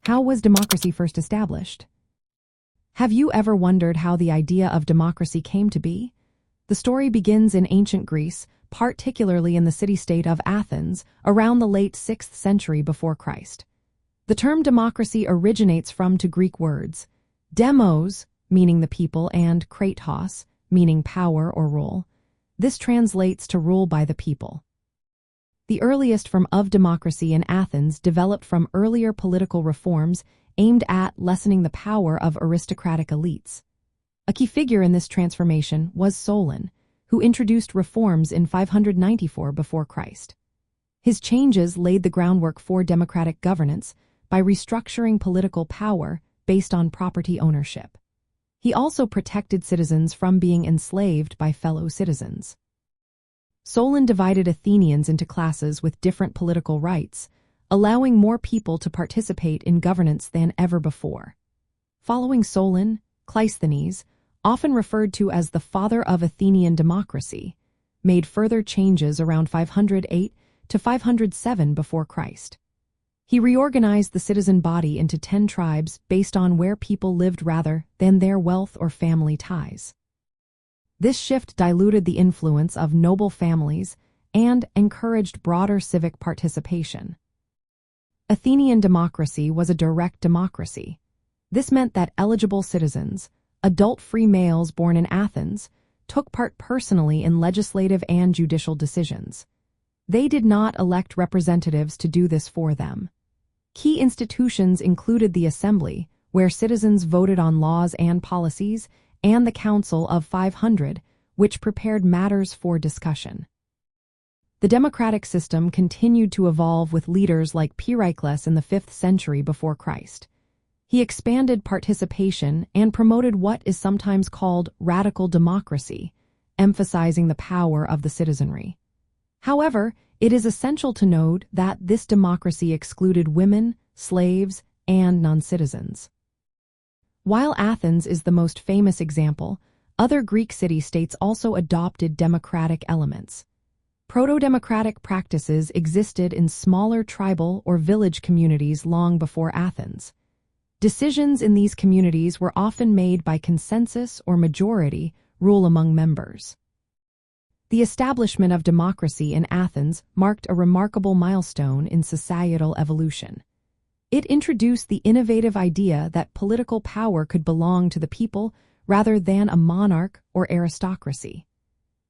How was democracy first established? Have you ever wondered how the idea of democracy came to be? The story begins in ancient Greece, particularly in the city-state of Athens, around the late 6th century before Christ. The term democracy originates from two Greek words, demos, meaning the people, and kratos, meaning power or rule. This translates to rule by the people. The earliest form of democracy in Athens developed from earlier political reforms aimed at lessening the power of aristocratic elites. A key figure in this transformation was Solon, who introduced reforms in 594 before Christ. His changes laid the groundwork for democratic governance by restructuring political power based on property ownership. He also protected citizens from being enslaved by fellow citizens. Solon divided Athenians into classes with different political rights, allowing more people to participate in governance than ever before. Following Solon, Cleisthenes, often referred to as the father of Athenian democracy, made further changes around 508 to 507 before Christ. He reorganized the citizen body into 10 tribes based on where people lived rather than their wealth or family ties. This shift diluted the influence of noble families and encouraged broader civic participation. Athenian democracy was a direct democracy. This meant that eligible citizens, adult free males born in Athens, took part personally in legislative and judicial decisions. They did not elect representatives to do this for them. Key institutions included the Assembly, where citizens voted on laws and policies, and the Council of 500, which prepared matters for discussion. The democratic system continued to evolve with leaders like Pnyx in the 5th century before Christ. He expanded participation and promoted what is sometimes called radical democracy, emphasizing the power of the citizenry. However, it is essential to note that this democracy excluded women, slaves, and non-citizens. While Athens is the most famous example, other Greek city-states also adopted democratic elements. Proto-democratic practices existed in smaller tribal or village communities long before Athens. Decisions in these communities were often made by consensus or majority rule among members. The establishment of democracy in Athens marked a remarkable milestone in societal evolution. It introduced the innovative idea that political power could belong to the people rather than a monarch or aristocracy.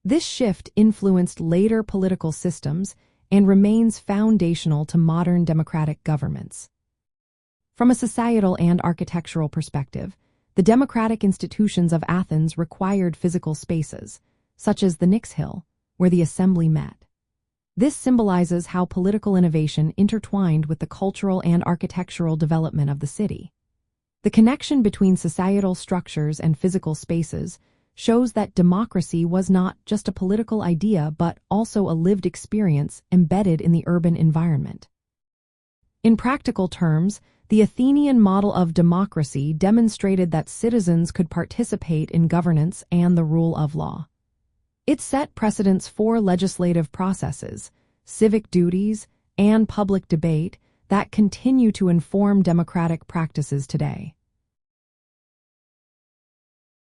This shift influenced later political systems and remains foundational to modern democratic governments. From a societal and architectural perspective, the democratic institutions of Athens required physical spaces, such as the Pnyx Hill, where the assembly met. This symbolizes how political innovation intertwined with the cultural and architectural development of the city. The connection between societal structures and physical spaces shows that democracy was not just a political idea but also a lived experience embedded in the urban environment. In practical terms, the Athenian model of democracy demonstrated that citizens could participate in governance and the rule of law. It set precedents for legislative processes, civic duties, and public debate that continue to inform democratic practices today.